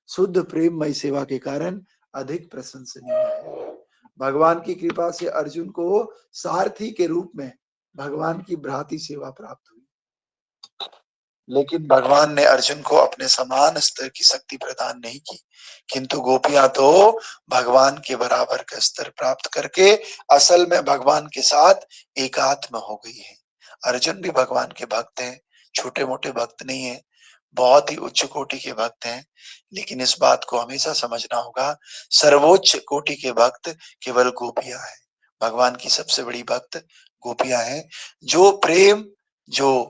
शुद्ध प्रेममय सेवा के कारण अधिक प्रशंसनीय है। भगवान की कृपा से अर्जुन को सारथी के रूप में भगवान की भ्रातृ सेवा प्राप्त हुई, लेकिन भगवान ने अर्जुन को अपने समान स्तर की शक्ति प्रदान नहीं की, किंतु गोपियां तो भगवान के बराबर का स्तर प्राप्त करके असल में भगवान के साथ एकात्म हो गई है। अर्जुन भी भगवान के भक्त हैं, छोटे मोटे भक्त नहीं है, बहुत ही उच्च कोटि के भक्त हैं। लेकिन इस बात को हमेशा समझना होगा, सर्वोच्च कोटि के भक्त केवल गोपियां हैं। भगवान की सबसे बड़ी भक्त गोपियां हैं। जो प्रेम, जो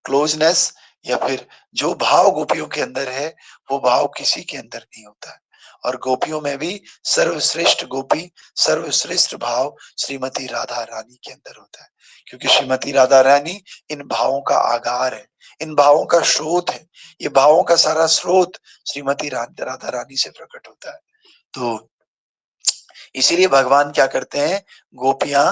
क्लोजनेस, या फिर जो भाव गोपियों के अंदर है, वो भाव किसी के अंदर नहीं होता है। और गोपियों में भी सर्वश्रेष्ठ गोपी, सर्वश्रेष्ठ भाव श्रीमती राधा रानी के अंदर होता है, क्योंकि श्रीमती राधा रानी इन भावों का आगार है, इन भावों का स्रोत है। ये भावों का सारा स्रोत श्रीमती राधा रानी से प्रकट होता है। तो इसीलिए भगवान क्या करते हैं, गोपियां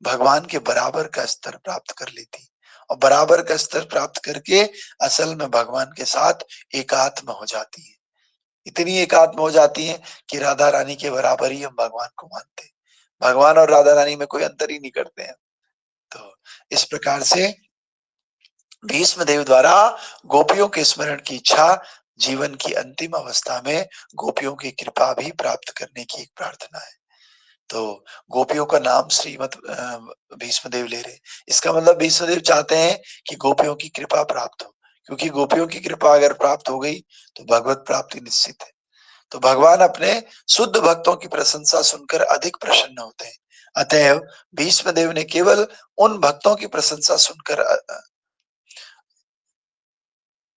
भगवान के बराबर का स्तर प्राप्त कर लेती, और बराबर का स्तर प्राप्त करके असल में भगवान के साथ एकात्म हो जाती है। इतनी एकात्म हो जाती है कि राधा रानी के बराबर ही हम भगवान को मानते हैं। भगवान और राधा रानी में कोई अंतर ही नहीं करते हैं। तो इस प्रकार से भीष्म देव द्वारा गोपियों के स्मरण की इच्छा जीवन की अंतिम अवस्था में गोपियों की कृपा भी प्राप्त करने की एक प्रार्थना है। तो गोपियों का नाम श्रीमत भीष्मदेव ले रहे, इसका मतलब भीष्मदेव चाहते हैं कि गोपियों की कृपा प्राप्त हो, क्योंकि गोपियों की कृपा अगर प्राप्त हो गई तो भगवत प्राप्ति निश्चित है। तो भगवान अपने शुद्ध भक्तों की प्रशंसा सुनकर अधिक प्रसन्न होते हैं। अतएव भीष्मदेव ने केवल उन भक्तों की प्रशंसा सुनकर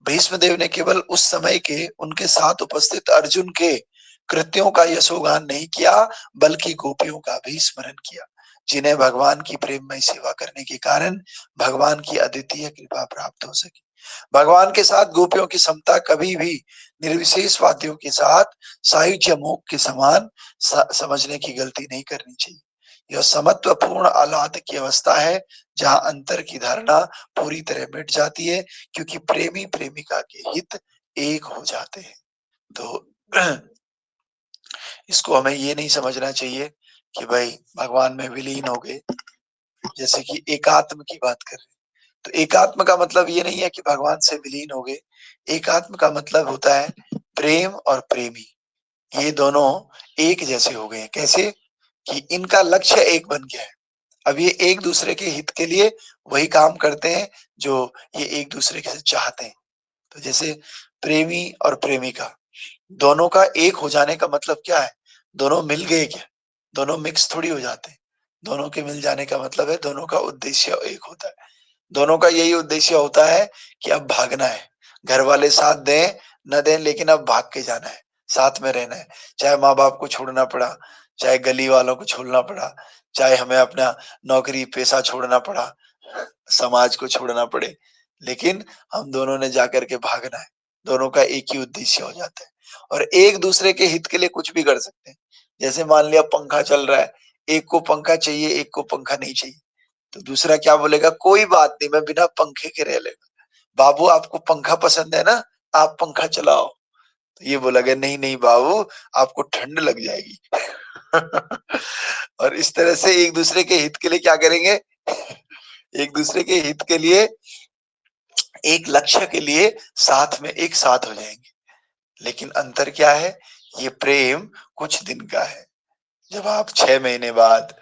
भीष्मदेव ने केवल उस समय के उनके साथ उपस्थित अर्जुन के कृत्यों का यशोगान नहीं किया, बल्कि गोपियों का भी स्मरण किया, जिन्हें भगवान की प्रेममय सेवा करने के कारण भगवान की अद्वितीय कृपा प्राप्त हो सकी। भगवान के साथ गोपियों की समता कभी भी निर्विशेष वाद्यों के साथ सायुज्य मोक्ष के समान समझने की गलती नहीं करनी चाहिए। यह समत्वपूर्ण आह्लाद की अवस्था है, जहां अंतर की धारणा पूरी तरह मिट जाती है, क्योंकि प्रेमी प्रेमिका के हित एक हो जाते हैं। तो इसको हमें ये नहीं समझना चाहिए कि भाई भगवान में विलीन हो गए, जैसे कि एकात्म की बात कर रहे हैं। तो एकात्म का मतलब ये नहीं है कि भगवान से विलीन हो गए। एकात्म का मतलब होता है प्रेम और प्रेमी ये दोनों एक जैसे हो गए हैं। कैसे कि इनका लक्ष्य एक बन गया है। अब ये एक दूसरे के हित के लिए वही काम करते हैं जो ये एक दूसरे के से चाहते हैं। तो जैसे प्रेमी और प्रेमिका दोनों का एक हो जाने का मतलब क्या है? दोनों मिल गए क्या? दोनों मिक्स थोड़ी हो जाते हैं। दोनों के मिल जाने का मतलब है दोनों का उद्देश्य एक होता है। दोनों का यही उद्देश्य होता है कि अब भागना है। घर वाले साथ दें न दें, लेकिन अब भाग के जाना है, साथ में रहना है। चाहे माँ बाप को छोड़ना पड़ा, चाहे गली वालों को छोड़ना पड़ा, चाहे हमें अपना नौकरी पेशा छोड़ना पड़ा, समाज को छोड़ना पड़े, लेकिन हम दोनों ने जाकर के भागना है। दोनों का एक ही उद्देश्य हो जाता है और एक दूसरे के हित के लिए कुछ भी कर सकते हैं। जैसे मान लिया पंखा चल रहा है, एक को पंखा चाहिए, एक को पंखा नहीं चाहिए, तो दूसरा क्या बोलेगा, कोई बात नहीं, मैं बिना पंखे के रह लेगा। बाबू आपको पंखा पसंद है ना, आप पंखा चलाओ। तो ये बोला गया, नहीं नहीं बाबू, आपको ठंड लग जाएगी। और इस तरह से एक दूसरे के हित के लिए क्या करेंगे, एक दूसरे के हित के लिए, एक लक्ष्य के लिए साथ में एक साथ हो जाएंगे। लेकिन अंतर क्या है, ये प्रेम कुछ दिन का है। जब आप 6 महीने बाद,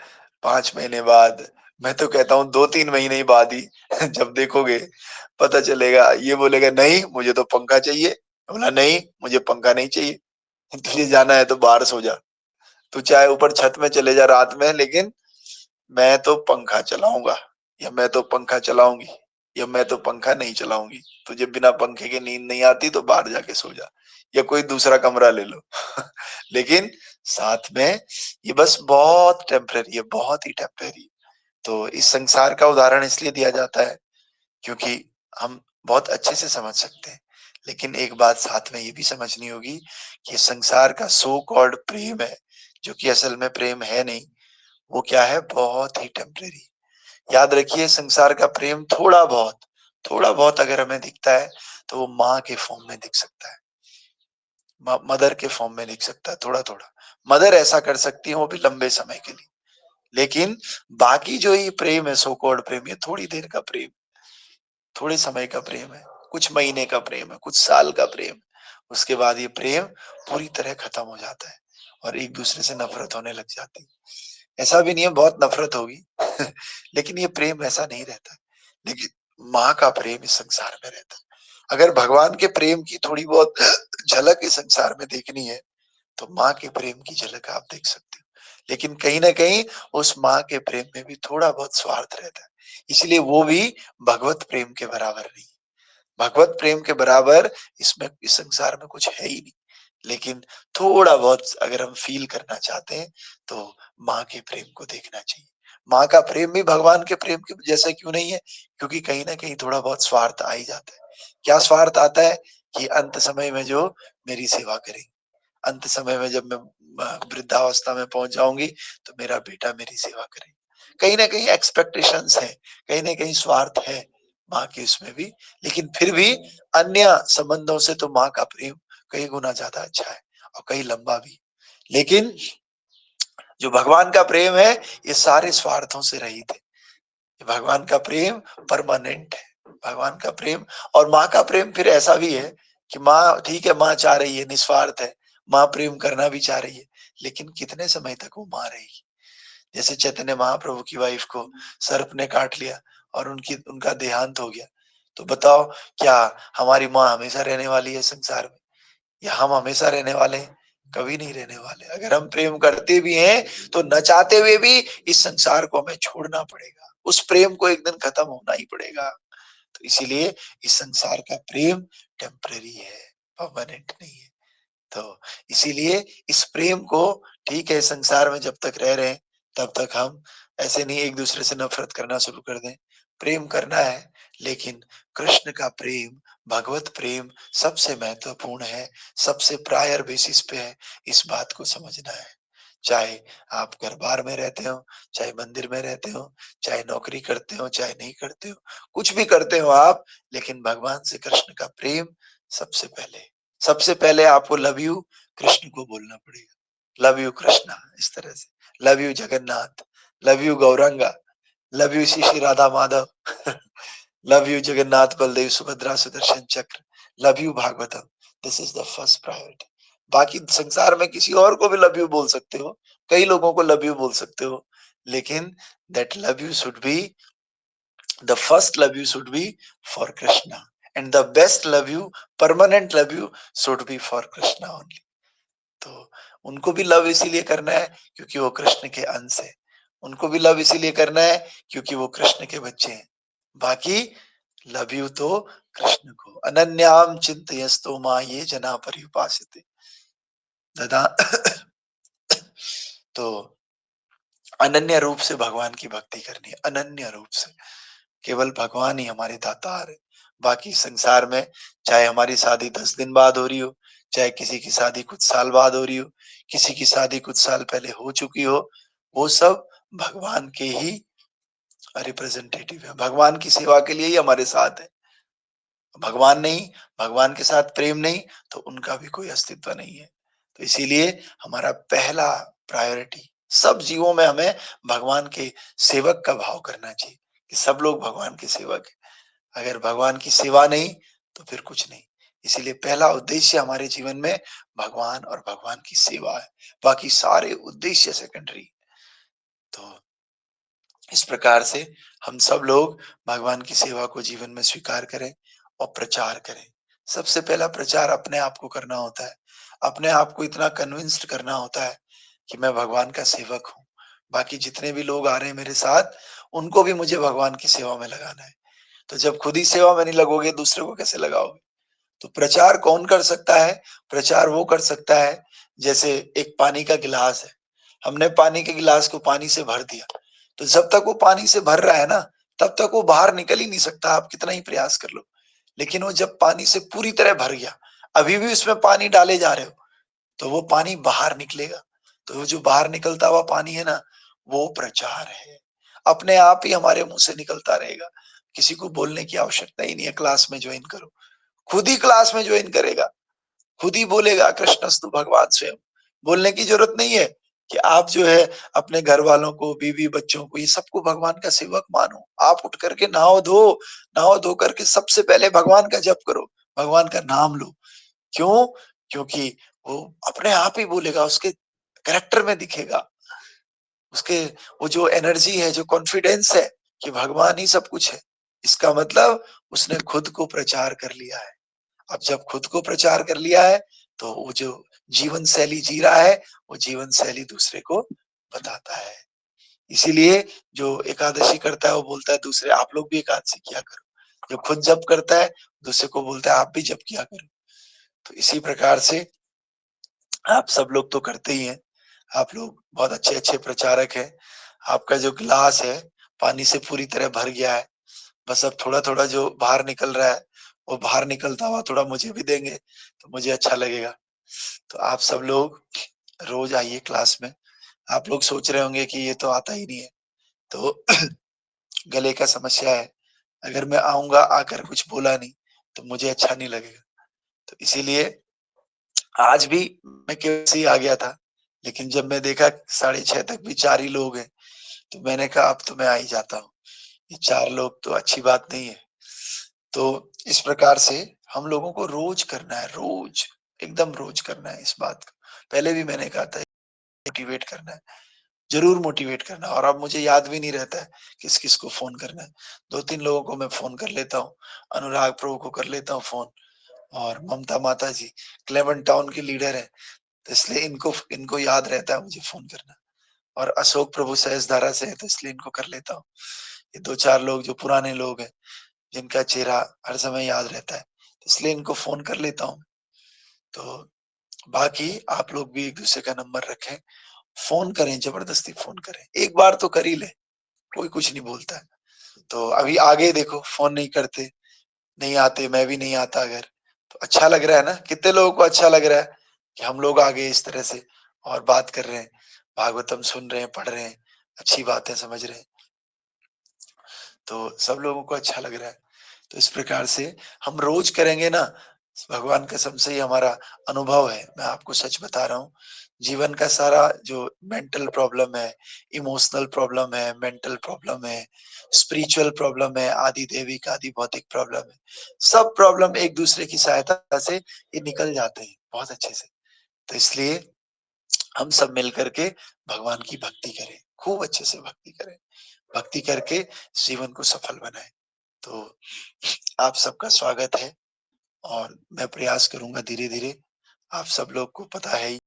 5 महीने बाद, मैं तो कहता हूँ 2-3 महीने ही बाद ही जब देखोगे पता चलेगा, ये बोलेगा नहीं मुझे तो पंखा चाहिए, बोला नहीं मुझे पंखा नहीं चाहिए, तुझे जाना है तो बाहर सो जा, तू चाहे ऊपर छत में चले जा रात में, लेकिन मैं तो पंखा चलाऊंगा, या मैं तो पंखा चलाऊंगी, या मैं तो पंखा नहीं चलाऊंगी। तुझे बिना पंखे के नींद नहीं आती तो बाहर जाके सो जा, या कोई दूसरा कमरा ले लो। लेकिन साथ में ये बस बहुत टेम्परेरी है, बहुत ही टेम्परेरी। तो इस संसार का उदाहरण इसलिए दिया जाता है क्योंकि हम बहुत अच्छे से समझ सकते हैं। लेकिन एक बात साथ में ये भी समझनी होगी कि संसार का सो कॉल्ड प्रेम है, जो कि असल में प्रेम है नहीं, वो क्या है, बहुत ही टेम्परेरी। याद रखिए, संसार का प्रेम थोड़ा बहुत अगर हमें दिखता है तो वो माँ के फॉर्म में दिख सकता है। मदर के फॉर्म में लिख सकता है थोड़ा थोड़ा। मदर ऐसा कर सकती है, वो भी लंबे समय के लिए। लेकिन बाकी जो ये प्रेम है, सो कॉल्ड प्रेम, ये थोड़ी देर का प्रेम, थोड़े समय का प्रेम है, कुछ महीने का प्रेम है, कुछ साल का प्रेम। उसके बाद ये प्रेम पूरी तरह खत्म हो जाता है और एक दूसरे से नफरत होने लग जाती है। ऐसा भी नहीं है बहुत नफरत होगी लेकिन ये प्रेम ऐसा नहीं रहता। लेकिन माँ का प्रेम इस संसार में रहता है। अगर भगवान के प्रेम की थोड़ी बहुत झलक इस संसार में देखनी है तो माँ के प्रेम की झलक आप देख सकते हो। लेकिन कहीं ना कहीं उस माँ के प्रेम में भी थोड़ा बहुत स्वार्थ रहता है, इसलिए वो भी भगवत प्रेम के बराबर नहीं। भगवत प्रेम के बराबर इसमें इस संसार में कुछ है ही नहीं। लेकिन थोड़ा बहुत अगर हम फील करना चाहते हैं तो माँ के प्रेम को देखना चाहिए। माँ का प्रेम भी भगवान के प्रेम के जैसा क्यों नहीं है? क्योंकि कहीं ना कहीं थोड़ा बहुत स्वार्थ आ ही जाता है। क्या स्वार्थ आता है? कि अंत समय में जो मेरी सेवा करेंगे, अंत समय में जब मैं वृद्धावस्था में पहुंच जाऊंगी तो मेरा बेटा मेरी सेवा करे। कहीं ना कहीं एक्सपेक्टेशंस है, कहीं ना कहीं स्वार्थ है माँ के उसमें भी। लेकिन फिर भी अन्य संबंधों से तो माँ का प्रेम कई गुना ज्यादा अच्छा है और कई लंबा भी। लेकिन जो भगवान का प्रेम है ये सारे स्वार्थों से रहित है। भगवान का प्रेम परमानेंट है। भगवान का प्रेम और माँ का प्रेम फिर ऐसा भी है कि माँ ठीक है, माँ चाह रही है, निस्वार्थ है, माँ प्रेम करना भी चाह रही है, लेकिन कितने समय तक वो माँ रहेगी? जैसे चैतन्य महाप्रभु की वाइफ को सर्प ने काट लिया और उनका देहांत हो गया, तो बताओ क्या हमारी माँ हमेशा रहने वाली है संसार में, या हम हमेशा रहने वाले हैं? कभी नहीं रहने वाले। अगर हम प्रेम करते भी हैं तो न चाहते हुए भी इस संसार को हमें छोड़ना पड़ेगा, उस प्रेम को एक दिन खत्म होना ही पड़ेगा। तो इसीलिए इस संसार का प्रेम टेम्परेरी है, परमानेंट नहीं है। तो इसीलिए इस प्रेम को, ठीक है, संसार में जब तक रह रहे हैं तब तक हम ऐसे नहीं एक दूसरे से नफरत करना शुरू कर दें। प्रेम करना है, लेकिन कृष्ण का प्रेम, भगवत प्रेम सबसे महत्वपूर्ण है, सबसे प्रायर बेसिस पे है। इस बात को समझना है। चाहे आप घर बार में रहते हो, चाहे मंदिर में रहते हो, चाहे नौकरी करते हो, चाहे नहीं करते हो, कुछ भी करते हो आप, लेकिन भगवान से कृष्ण का प्रेम सबसे पहले। सबसे पहले आपको लव यू कृष्ण को बोलना पड़ेगा। लव यू कृष्णा, इस तरह से love you Jagannath, love you Gauranga, love you Shri Shri Radha Madhav love you Jagannath Baldev Subhadra Sudarshan Chakra, love you Bhagavatam. This is the first priority. बाकी संसार में किसी और को भी लव यू बोल सकते हो, कई लोगों को लव यू बोल सकते हो, लेकिन that love you should be, the first love you should be for Krishna, and the best love you, permanent love you should be for Krishna only. तो उनको भी लव इसीलिए करना है क्योंकि वो कृष्ण के अंश है। उनको भी लव इसीलिए करना है क्योंकि वो कृष्ण के बच्चे हैं। बाकी लव यू तो कृष्ण को। अनन्याम चिंतयस्तो मां ये जना पर्युपासते ददा तो अनन्य रूप से भगवान की भक्ति करनी है, अनन्य रूप से। केवल भगवान ही हमारे दातार है। बाकी संसार में चाहे हमारी शादी 10 दिन बाद हो रही हो, चाहे किसी की शादी कुछ साल बाद हो रही हो, किसी की शादी कुछ साल पहले हो चुकी हो, वो सब भगवान के ही रिप्रेजेंटेटिव है। भगवान की सेवा के लिए ही हमारे साथ है। भगवान नहीं, भगवान के साथ प्रेम नहीं, तो उनका भी कोई अस्तित्व नहीं है। तो इसीलिए हमारा पहला प्रायोरिटी, सब जीवों में हमें भगवान के सेवक का भाव करना चाहिए कि सब लोग भगवान के सेवक हैं। अगर भगवान की सेवा नहीं तो फिर कुछ नहीं। इसीलिए पहला उद्देश्य हमारे जीवन में भगवान और भगवान की सेवा है, बाकी सारे उद्देश्य सेकेंडरी। तो इस प्रकार से हम सब लोग भगवान की सेवा को जीवन में स्वीकार करें और प्रचार करें। सबसे पहला प्रचार अपने आप को करना होता है। अपने आप को इतना कन्विंस्ड करना होता है कि मैं भगवान का सेवक हूँ। बाकी जितने भी लोग आ रहे हैं मेरे साथ, उनको भी मुझे भगवान की सेवा में लगाना है। तो जब खुद ही सेवा में नहीं लगोगे, दूसरे को कैसे लगाओगे? तो प्रचार कौन कर सकता है? प्रचार वो कर सकता है, जैसे एक पानी का गिलास है, हमने पानी के गिलास को पानी से भर दिया, तो जब तक वो पानी से भर रहा है ना, तब तक वो बाहर निकल ही नहीं सकता, आप कितना ही प्रयास कर लो। लेकिन वो जब पानी से पूरी तरह भर गया, अभी भी उसमें पानी डाले जा रहे हो, तो वो पानी बाहर निकलेगा। तो वो जो बाहर निकलता हुआ पानी है ना, वो प्रचार है। अपने आप ही हमारे मुंह से निकलता रहेगा, किसी को बोलने की आवश्यकता ही नहीं है। क्लास में ज्वाइन करो, खुद ही क्लास में ज्वाइन करेगा। खुद ही बोलेगा कृष्णस्तु भगवान स्वयं। बोलने की जरूरत नहीं है कि आप जो है अपने घर वालों को, बीवी बच्चों को, ये सबको भगवान का सेवक मानो। आप उठ करके नहाओ धो करके सबसे पहले भगवान का जप करो, भगवान का नाम लो। क्यों? क्योंकि वो अपने आप ही बोलेगा, उसके कैरेक्टर में दिखेगा, उसके वो जो एनर्जी है, जो कॉन्फिडेंस है कि भगवान ही सब कुछ है। इसका मतलब उसने खुद को प्रचार कर लिया है। अब जब खुद को प्रचार कर लिया है, तो वो जो जीवन शैली जी रहा है, वो जीवन शैली दूसरे को बताता है। इसीलिए जो एकादशी करता है वो बोलता है दूसरे, आप लोग भी एकादशी किया करो। जो खुद जप करता है, दूसरे को बोलता है आप भी जप किया करो। तो इसी प्रकार से आप सब लोग तो करते ही हैं। आप लोग बहुत अच्छे-अच्छे प्रचारक हैं। आपका जो ग्लास है, पानी से पूरी तरह भर गया है। बस अब थोड़ा-थोड़ा जो बाहर निकल रहा है, वो बाहर निकलता हुआ थोड़ा मुझे भी देंगे, तो मुझे अच्छा लगेगा। तो आप सब लोग रोज़ आइए क्लास में। आप लोग सोच रहे होंगे कि ये तो आता ही नहीं है, तो गले का समस्या है। अगर मैं आऊँगा, आकर कुछ बोला नहीं, तो मुझे अच्छा नहीं लगेगा। तो इसीलिए आज भी मैं केवल से ही आ गया था, लेकिन जब मैं देखा 6:30 तक भी 4 ही लोग हैं, तो मैंने कहा अब तो मैं आ ही जाता हूँ। ये 4 लोग तो अच्छी बात नहीं है। तो इस प्रकार से हम लोगों को रोज करना है, रोज, एकदम रोज करना है इस बात को। पहले भी मैंने कहा था मोटिवेट करना है, ज़रूर मोटिवेट करना है। और अब मुझे याद भी नहीं रहता है किस-किस को फ़ोन करना है। 2-3 लोगों को मैं फ़ोन कर लेता हूँ, अनुराग प्रभु को कर लेता हूँ फ़ोन, और ममता माता जी क्लेमेंट टाउन की लीडर हैं, तो इसलिए इनको इनको याद रहता है मुझे फ़ोन करना। और अशोक प्रभु सहस्त्रधारा से है, तो इसलिए इनको कर लेता हूँ। ये 2-4 लोग जो पुराने लोग हैं, जिनका चेहरा हर समय याद रहता है, तो इसलिए इनको फ़ोन कर लेता हूँ। तो बाकी आप लोग भी एक-दूसरे का नंबर रखें, फ़ोन करें, ज़बरदस्ती फ़ोन करें। एक बार तो कर ही लें, कोई कुछ नहीं बोलता है। तो अभी आगे देखो फ़ोन नहीं करते, नहीं आते, मैं भी नहीं आता अगर, तो अच्छा लग रहा है ना? कितने लोगों को अच्छा लग रहा है कि हम लोग आ गए इस तरह से और बात कर रहे हैं, भागवतम सुन रहे हैं, पढ़ रहे हैं, अच्छी बातें समझ रहे हैं। तो सब लोगों को अच्छा लग रहा है। तो इस प्रकार से हम रोज करेंगे ना, भगवान कसम से ही हमारा अनुभव है, मैं आपको सच बता रहा हूँ। जीवन का सारा जो मेंटल प्रॉब्लम है, इमोशनल प्रॉब्लम है, मेंटल प्रॉब्लम है, स्पिरिचुअल प्रॉब्लम है, आदि दैविक, आदि भौतिक प्रॉब्लम है। सब प्रॉब्लम एक दूसरे की सहायता से ये निकल जाते हैं बहुत अच्छे से। तो इसलिए हम सब मिल करके भगवान की भक्ति करें, खूब अच्छे से भक्ति करें। भक्ति करके जीवन को सफल बनाएँ। तो आप सबका स्वागत है, और मैं प्रयास करूँगा धीरे-धीरे, आप सब लोग को पता है ही